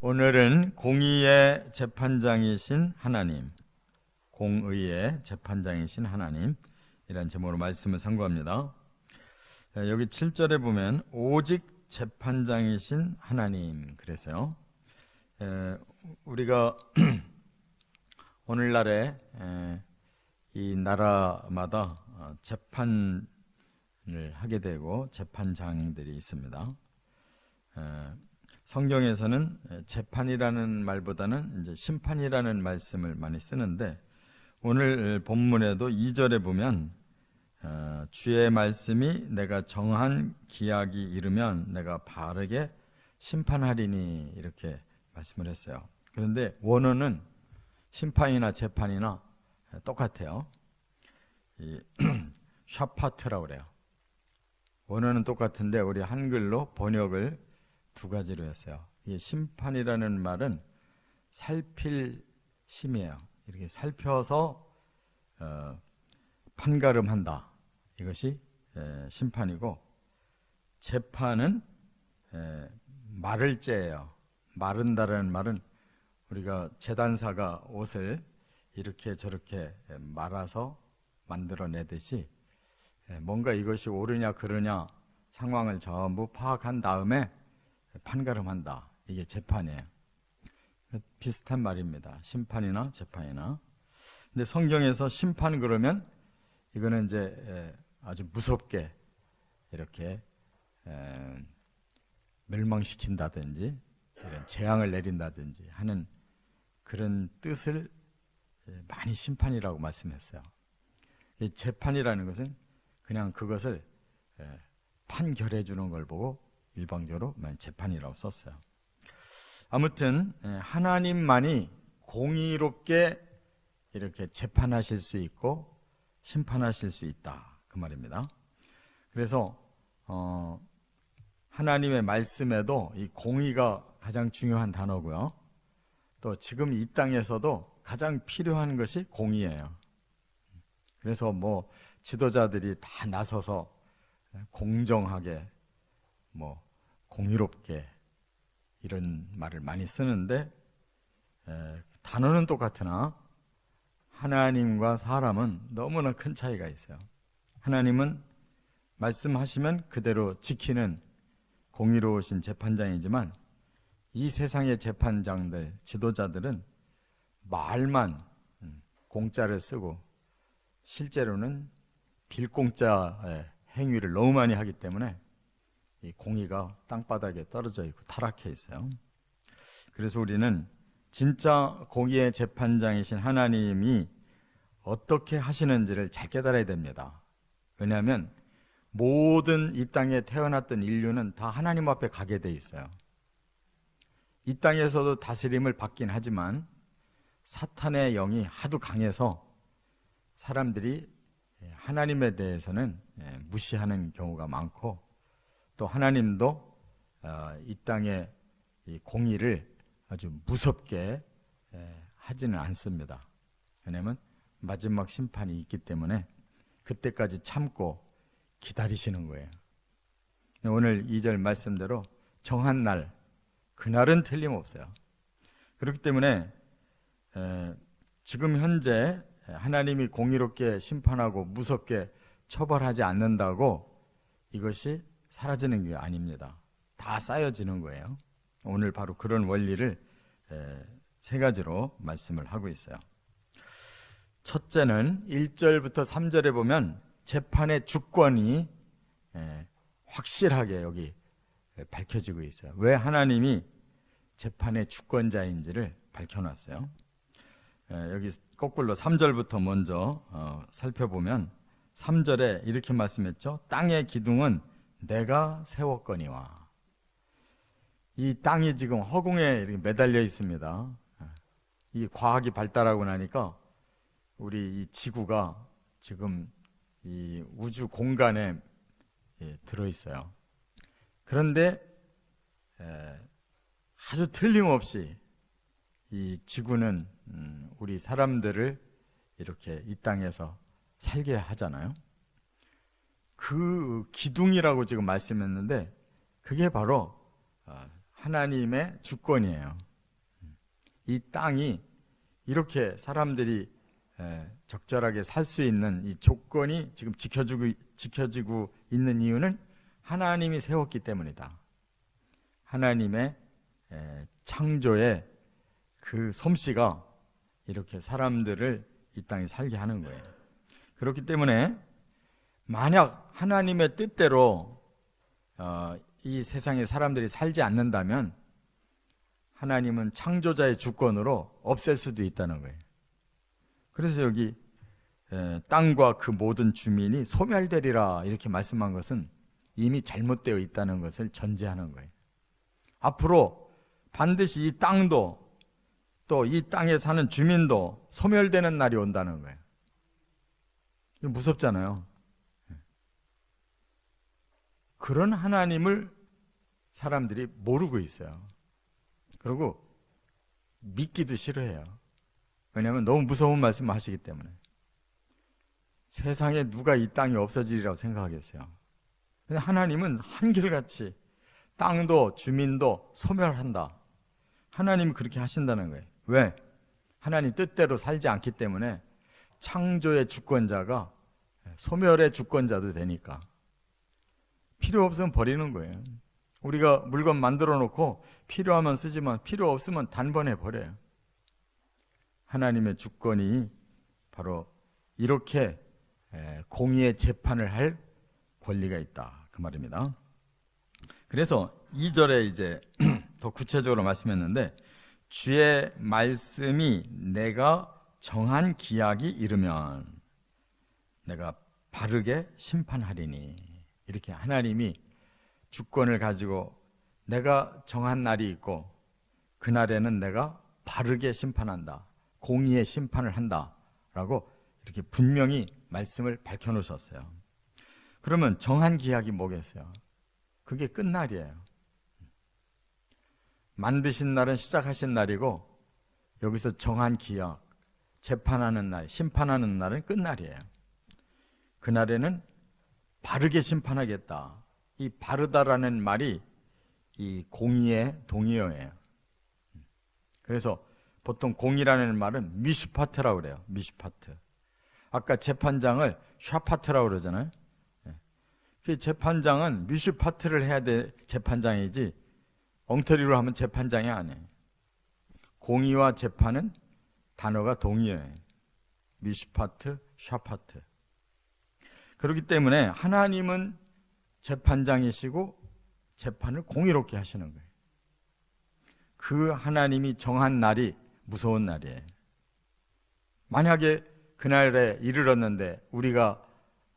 오늘은 공의의 재판장이신 하나님, 공의의 재판장이신 하나님 이란 제목으로 말씀을 상고합니다. 여기 7절에 보면 오직 재판장이신 하나님 그래서요. 우리가 오늘날에 이 나라마다 재판을 하게 되고 재판장들이 있습니다. 성경에서는 재판이라는 말보다는 이제 심판이라는 말씀을 많이 쓰는데 오늘 본문에도 2절에 보면 주의 말씀이 내가 정한 기약이 이르면 내가 바르게 심판하리니 이렇게 말씀을 했어요. 그런데 원어는 심판이나 재판이나 똑같아요. 이 샤파트라고 그래요. 원어는 똑같은데 우리 한글로 번역을 두 가지로 했어요. 이 심판이라는 말은 살필 심이에요. 이렇게 살펴서 판가름한다. 이것이 심판이고, 재판은 마를 째예요. 마른다라는 말은 우리가 재단사가 옷을 이렇게 저렇게 말아서 만들어내듯이 뭔가 이것이 옳으냐 그르냐 상황을 전부 파악한 다음에 판가름한다. 이게 재판이에요. 비슷한 말입니다. 심판이나 재판이나. 근데 성경에서 심판 그러면 이거는 이제 아주 무섭게 이렇게 멸망시킨다든지 이런 재앙을 내린다든지 하는 그런 뜻을 많이 심판이라고 말씀했어요. 이 재판이라는 것은 그냥 그것을 판결해 주는 걸 보고 일방적으로 재판이라고 썼어요. 아무튼 하나님만이 공의롭게 이렇게 재판하실 수 있고 심판하실 수 있다 그 말입니다. 그래서 하나님의 말씀에도 이 공의가 가장 중요한 단어고요. 또 지금 이 땅에서도 가장 필요한 것이 공의예요. 그래서 뭐 지도자들이 다 나서서 공정하게 공의롭게 이런 말을 많이 쓰는데 단어는 똑같으나 하나님과 사람은 너무나 큰 차이가 있어요. 하나님은 말씀하시면 그대로 지키는 공의로우신 재판장이지만 이 세상의 재판장들, 지도자들은 말만 공짜를 쓰고 실제로는 빌공짜의 행위를 너무 많이 하기 때문에 이 공의가 땅바닥에 떨어져 있고 타락해 있어요. 그래서 우리는 진짜 공의의 재판장이신 하나님이 어떻게 하시는지를 잘 깨달아야 됩니다. 왜냐하면 모든 이 땅에 태어났던 인류는 다 하나님 앞에 가게 돼 있어요. 이 땅에서도 다스림을 받긴 하지만 사탄의 영이 하도 강해서 사람들이 하나님에 대해서는 무시하는 경우가 많고, 또 하나님도 이 땅의 이 공의를 아주 무섭게 하지는 않습니다. 왜냐하면 마지막 심판이 있기 때문에 그때까지 참고 기다리시는 거예요. 오늘 2절 말씀대로 정한 날, 그날은 틀림없어요. 그렇기 때문에 지금 현재 하나님이 공의롭게 심판하고 무섭게 처벌하지 않는다고 이것이 사라지는 게 아닙니다. 다 쌓여지는 거예요. 오늘 바로 그런 원리를 세 가지로 말씀을 하고 있어요. 첫째는 1절부터 3절에 보면 재판의 주권이 확실하게 여기 밝혀지고 있어요. 왜 하나님이 재판의 주권자인지를 밝혀놨어요. 여기 거꾸로 3절부터 먼저 살펴보면 3절에 이렇게 말씀했죠. 땅의 기둥은 내가 세웠거니와. 이 땅이 지금 허공에 이렇게 매달려 있습니다. 이 과학이 발달하고 나니까 우리 이 지구가 지금 이 우주 공간에 들어 있어요. 그런데 아주 틀림없이 이 지구는 우리 사람들을 이렇게 이 땅에서 살게 하잖아요. 그 기둥이라고 지금 말씀했는데 그게 바로 하나님의 주권이에요. 이 땅이 이렇게 사람들이 적절하게 살 수 있는 이 조건이 지금 지켜지고 있는 이유는 하나님이 세웠기 때문이다. 하나님의 창조의 그 솜씨가 이렇게 사람들을 이 땅에 살게 하는 거예요. 그렇기 때문에 만약 하나님의 뜻대로 이 세상에 사람들이 살지 않는다면 하나님은 창조자의 주권으로 없앨 수도 있다는 거예요. 그래서 여기 땅과 그 모든 주민이 소멸되리라 이렇게 말씀한 것은 이미 잘못되어 있다는 것을 전제하는 거예요. 앞으로 반드시 이 땅도 또 이 땅에 사는 주민도 소멸되는 날이 온다는 거예요. 이거 무섭잖아요. 그런 하나님을 사람들이 모르고 있어요. 그리고 믿기도 싫어해요. 왜냐하면 너무 무서운 말씀을 하시기 때문에. 세상에 누가 이 땅이 없어지리라고 생각하겠어요. 근데 하나님은 한결같이 땅도 주민도 소멸한다. 하나님이 그렇게 하신다는 거예요. 왜? 하나님 뜻대로 살지 않기 때문에 창조의 주권자가 소멸의 주권자도 되니까. 필요 없으면 버리는 거예요. 우리가 물건 만들어 놓고 필요하면 쓰지만 필요 없으면 단번에 버려요. 하나님의 주권이 바로 이렇게 공의의 재판을 할 권리가 있다 그 말입니다. 그래서 2절에 이제 더 구체적으로 말씀했는데 주의 말씀이 내가 정한 기약이 이르면 내가 바르게 심판하리니 이렇게 하나님이 주권을 가지고 내가 정한 날이 있고 그날에는 내가 바르게 심판한다. 공의의 심판을 한다라고 이렇게 분명히 말씀을 밝혀놓으셨어요. 그러면 정한 기약이 뭐겠어요? 그게 끝날이에요. 만드신 날은 시작하신 날이고 여기서 정한 기약, 재판하는 날, 심판하는 날은 끝날이에요. 그날에는 바르게 심판하겠다. 이 바르다라는 말이 이 공의의 동의어예요. 그래서 보통 공의라는 말은 미슈파트라고 그래요. 미슈파트. 아까 재판장을 샤파트라고 그러잖아요. 그 재판장은 미슈파트를 해야 될 재판장이지 엉터리로 하면 재판장이 아니에요. 공의와 재판은 단어가 동의어예요. 미슈파트, 샤파트. 그렇기 때문에 하나님은 재판장이시고 재판을 공의롭게 하시는 거예요. 그 하나님이 정한 날이 무서운 날이에요. 만약에 그날에 이르렀는데 우리가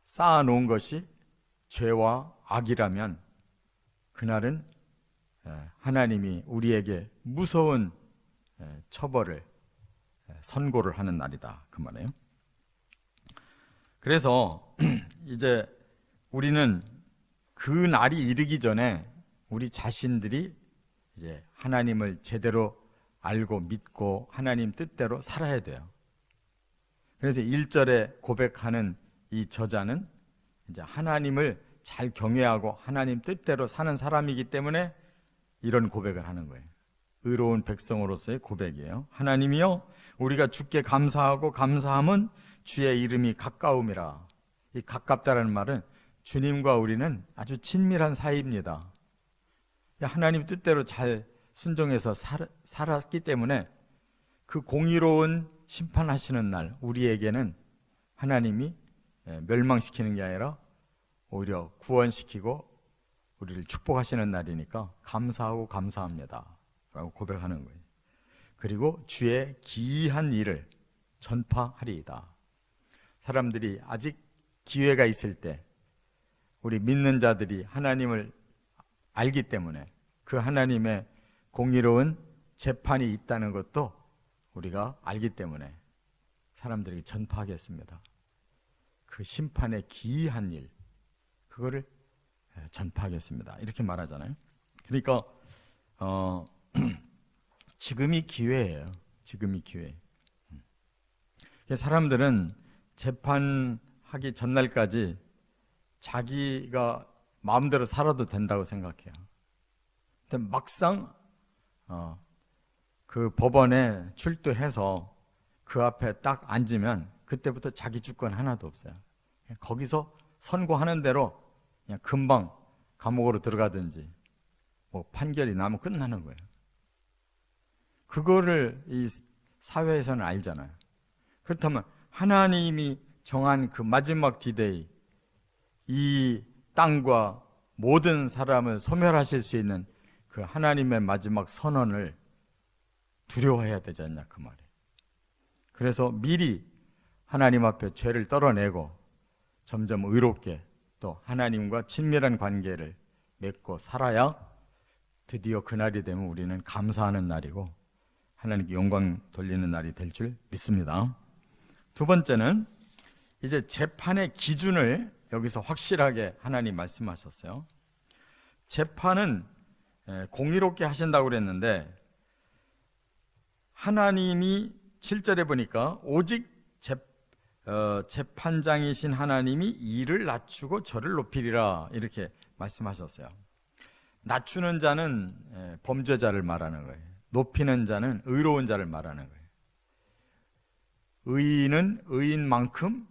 쌓아놓은 것이 죄와 악이라면 그날은 하나님이 우리에게 무서운 처벌을 선고를 하는 날이다 그 말이에요. 그래서 이제 우리는 그 날이 이르기 전에 우리 자신들이 이제 하나님을 제대로 알고 믿고 하나님 뜻대로 살아야 돼요. 그래서 1절에 고백하는 이 저자는 이제 하나님을 잘 경외하고 하나님 뜻대로 사는 사람이기 때문에 이런 고백을 하는 거예요. 의로운 백성으로서의 고백이에요. 하나님이여 우리가 주께 감사하고 감사함은 주의 이름이 가까움이라. 이 가깝다라는 말은 주님과 우리는 아주 친밀한 사이입니다. 하나님 뜻대로 잘 순종해서 살았기 때문에 그 공의로운 심판하시는 날 우리에게는 하나님이 멸망시키는 게 아니라 오히려 구원시키고 우리를 축복하시는 날이니까 감사하고 감사합니다 라고 고백하는 거예요. 그리고 주의 기이한 일을 전파하리이다. 사람들이 아직 기회가 있을 때 우리 믿는 자들이 하나님을 알기 때문에 그 하나님의 공의로운 재판이 있다는 것도 우리가 알기 때문에 사람들에게 전파하겠습니다. 그 심판의 기이한 일 그거를 전파하겠습니다. 이렇게 말하잖아요. 그러니까 지금이 기회예요. 지금이 기회. 사람들은 재판하기 전날까지 자기가 마음대로 살아도 된다고 생각해요. 근데 막상 그 법원에 출두해서 그 앞에 딱 앉으면 그때부터 자기 주권 하나도 없어요. 거기서 선고하는 대로 그냥 금방 감옥으로 들어가든지 뭐 판결이 나면 끝나는 거예요. 그거를 이 사회에서는 알잖아요. 그렇다면 하나님이 정한 그 마지막 디데이, 이 땅과 모든 사람을 소멸하실 수 있는 그 하나님의 마지막 선언을 두려워해야 되지 않냐 그 말이에요. 그래서 미리 하나님 앞에 죄를 떨어내고 점점 의롭게 또 하나님과 친밀한 관계를 맺고 살아야 드디어 그날이 되면 우리는 감사하는 날이고 하나님께 영광 돌리는 날이 될 줄 믿습니다. 두 번째는 이제 재판의 기준을 여기서 확실하게 하나님 말씀하셨어요. 재판은 공의롭게 하신다고 그랬는데 하나님이 7절에 보니까 오직 재판장이신 하나님이 이를 낮추고 저를 높이리라 이렇게 말씀하셨어요. 낮추는 자는 범죄자를 말하는 거예요. 높이는 자는 의로운 자를 말하는 거예요. 의인은 의인만큼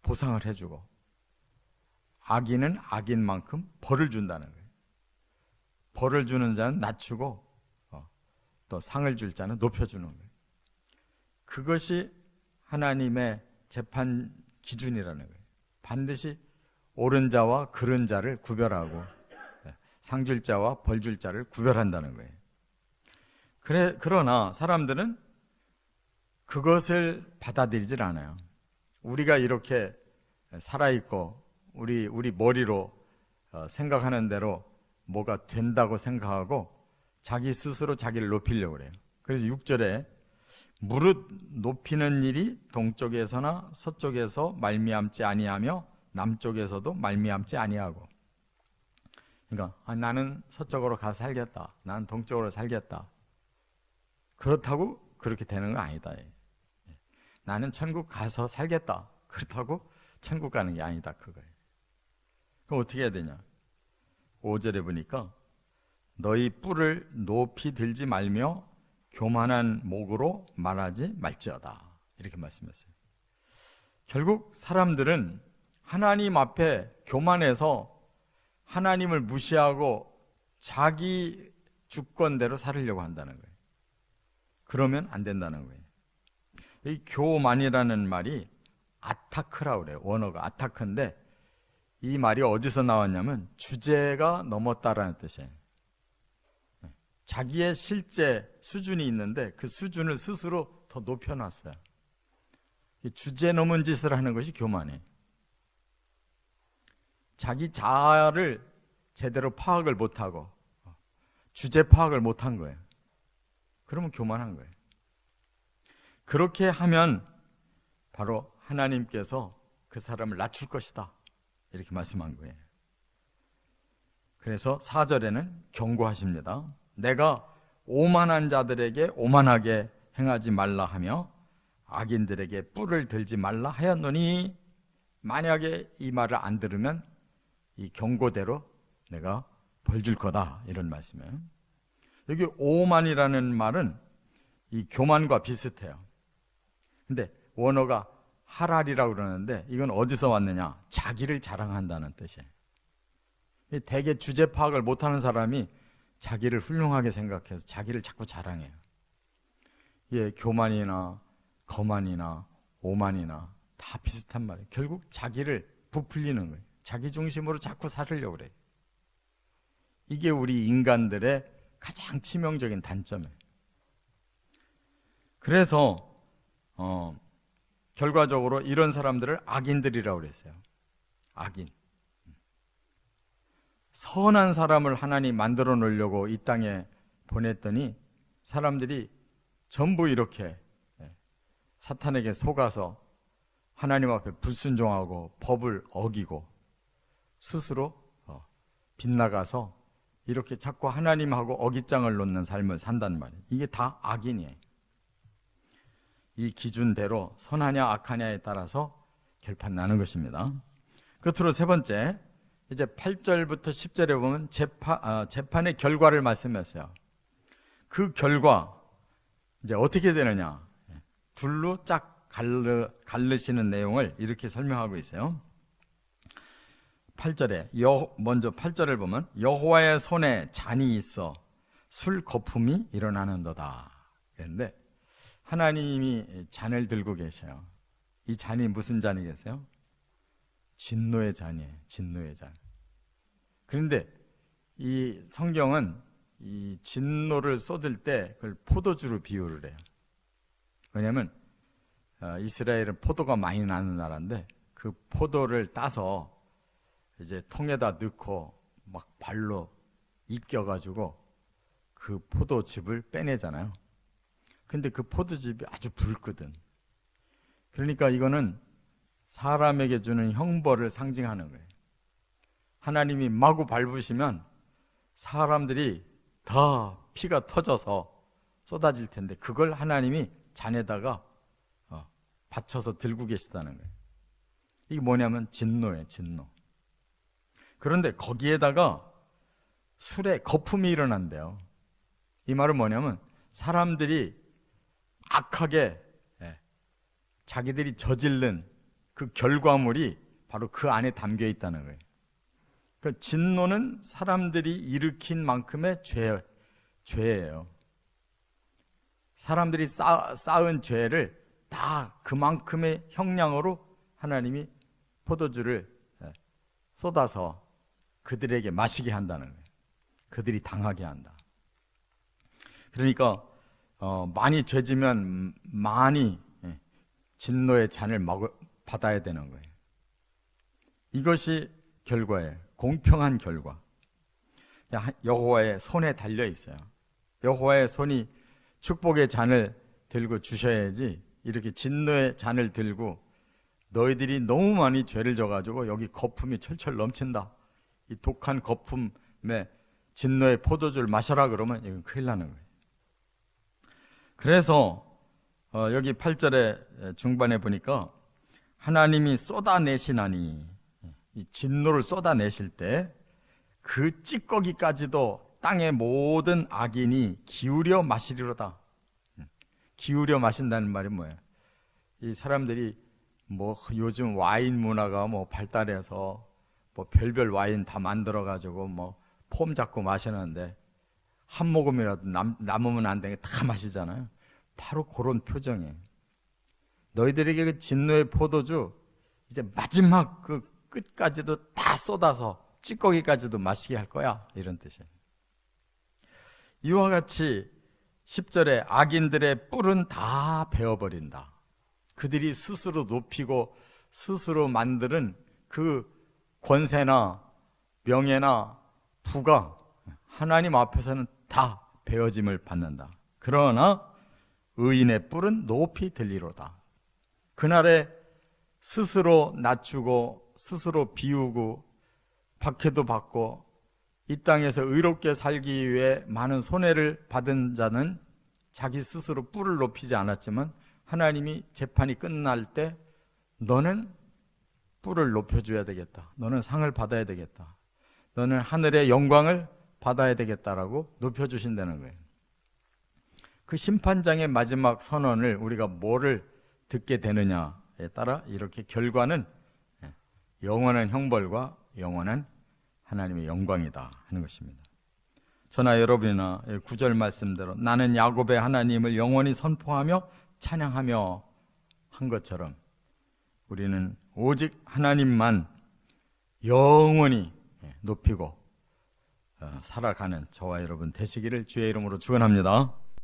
보상을 해주고 악인은 악인만큼 벌을 준다는 거예요. 벌을 주는 자는 낮추고 또 상을 줄 자는 높여주는 거예요. 그것이 하나님의 재판 기준이라는 거예요. 반드시 옳은 자와 그른 자를 구별하고 상 줄 자와 벌 줄 자를 구별한다는 거예요. 그러나 사람들은 그것을 받아들이질 않아요. 우리가 이렇게 살아있고 우리 머리로 생각하는 대로 뭐가 된다고 생각하고 자기 스스로 자기를 높이려고 그래요. 그래서 6절에 무릇 높이는 일이 동쪽에서나 서쪽에서 말미암지 아니하며 남쪽에서도 말미암지 아니하고, 그러니까 나는 서쪽으로 가서 살겠다, 난 동쪽으로 살겠다, 그렇다고 그렇게 되는 거 아니다. 나는 천국 가서 살겠다, 그렇다고 천국 가는 게 아니다 그거예요. 그럼 어떻게 해야 되냐? 5절에 보니까 너희 뿔을 높이 들지 말며 교만한 목으로 말하지 말지어다 이렇게 말씀했어요. 결국 사람들은 하나님 앞에 교만해서 하나님을 무시하고 자기 주권대로 살으려고 한다는 거예요. 그러면 안 된다는 거예요. 이 교만이라는 말이 아타크라고 그래요. 원어가 아타크인데 이 말이 어디서 나왔냐면 주제가 넘었다라는 뜻이에요. 자기의 실제 수준이 있는데 그 수준을 스스로 더 높여놨어요. 주제 넘은 짓을 하는 것이 교만이에요. 자기 자아를 제대로 파악을 못하고 주제 파악을 못한 거예요. 그러면 교만한 거예요. 그렇게 하면 바로 하나님께서 그 사람을 낮출 것이다 이렇게 말씀한 거예요. 그래서 4절에는 경고하십니다. 내가 오만한 자들에게 오만하게 행하지 말라 하며 악인들에게 뿔을 들지 말라 하였노니, 만약에 이 말을 안 들으면 이 경고대로 내가 벌 줄 거다 이런 말씀이에요. 여기 오만이라는 말은 이 교만과 비슷해요. 근데 원어가 하랄이라고 그러는데 이건 어디서 왔느냐? 자기를 자랑한다는 뜻이에요. 대개 주제 파악을 못하는 사람이 자기를 훌륭하게 생각해서 자기를 자꾸 자랑해요. 예, 교만이나 거만이나 오만이나 다 비슷한 말이에요. 결국 자기를 부풀리는 거예요. 자기 중심으로 자꾸 살으려고 그래요. 이게 우리 인간들의 가장 치명적인 단점이에요. 그래서 결과적으로 이런 사람들을 악인들이라고 그랬어요. 악인. 선한 사람을 하나님 만들어 놓으려고 이 땅에 보냈더니 사람들이 전부 이렇게 사탄에게 속아서 하나님 앞에 불순종하고 법을 어기고 스스로 빗나가서 이렇게 자꾸 하나님하고 어깃장을 놓는 삶을 산단 말이에요. 이게 다 악인이에요. 이 기준대로 선하냐 악하냐에 따라서 결판 나는 것입니다. 끝으로 세 번째, 이제 8절부터 10절에 보면 재판의 결과를 말씀했어요. 그 결과, 이제 어떻게 되느냐? 둘로 짝 갈르시는 내용을 이렇게 설명하고 있어요. 8절에 먼저 8절을 보면 여호와의 손에 잔이 있어 술 거품이 일어나는도다. 그런데 하나님이 잔을 들고 계셔요. 이 잔이 무슨 잔이겠어요? 진노의 잔이에요. 진노의 잔. 그런데 이 성경은 이 진노를 쏟을 때 그걸 포도주로 비유를 해요. 왜냐하면 이스라엘은 포도가 많이 나는 나라인데 그 포도를 따서 이제 통에다 넣고 막 발로 익혀가지고 그 포도즙을 빼내잖아요. 근데 그 포도즙이 아주 붉거든. 그러니까 이거는 사람에게 주는 형벌을 상징하는 거예요. 하나님이 마구 밟으시면 사람들이 다 피가 터져서 쏟아질 텐데 그걸 하나님이 잔에다가 받쳐서 들고 계시다는 거예요. 이게 뭐냐면 진노예요. 진노. 그런데 거기에다가 술에 거품이 일어난대요. 이 말은 뭐냐면 사람들이 악하게 자기들이 저지른 그 결과물이 바로 그 안에 담겨 있다는 거예요. 그러니까 진노는 사람들이 일으킨 만큼의 죄예요. 사람들이 쌓은 죄를 다 그만큼의 형량으로 하나님이 포도주를 쏟아서 그들에게 마시게 한다는 거예요. 그들이 당하게 한다. 그러니까 많이 죄지면 많이 진노의 잔을 받아야 되는 거예요. 이것이 결과예요. 공평한 결과. 여호와의 손에 달려 있어요. 여호와의 손이 축복의 잔을 들고 주셔야지 이렇게 진노의 잔을 들고 너희들이 너무 많이 죄를 져가지고 여기 거품이 철철 넘친다. 이 독한 거품에 진노의 포도주를 마셔라 그러면 이건 큰일 나는 거예요. 그래서 여기 8절의 중반에 보니까 하나님이 쏟아내시나니 이 진노를 쏟아내실 때 그 찌꺼기까지도 땅의 모든 악인이 기울여 마시리로다. 기울여 마신다는 말이 뭐예요? 이 사람들이 뭐 요즘 와인 문화가 뭐 발달해서 뭐 별별 와인 다 만들어 가지고 뭐 폼 잡고 마시는데 한 모금이라도 남으면 안 되게 다 마시잖아요. 바로 그런 표정이에요. 너희들에게 그 진노의 포도주 이제 마지막 그 끝까지도 다 쏟아서 찌꺼기까지도 마시게 할 거야, 이런 뜻이에요. 이와 같이 10절에 악인들의 뿔은 다 베어버린다. 그들이 스스로 높이고 스스로 만드는 그 권세나 명예나 부가 하나님 앞에서는 다 베어짐을 받는다. 그러나 의인의 뿔은 높이 들리로다. 그날에 스스로 낮추고 스스로 비우고 박해도 받고 이 땅에서 의롭게 살기 위해 많은 손해를 받은 자는 자기 스스로 뿔을 높이지 않았지만 하나님이 재판이 끝날 때 너는 뿔을 높여줘야 되겠다. 너는 상을 받아야 되겠다. 너는 하늘의 영광을 받아야 되겠다라고 높여주신다는 거예요. 그 심판장의 마지막 선언을 우리가 뭐를 듣게 되느냐에 따라 이렇게 결과는 영원한 형벌과 영원한 하나님의 영광이다 하는 것입니다. 저나 여러분이나 9절 말씀대로 나는 야곱의 하나님을 영원히 선포하며 찬양하며 한 것처럼 우리는 오직 하나님만 영원히 높이고 살아가는 저와 여러분 되시기를 주의 이름으로 축원합니다.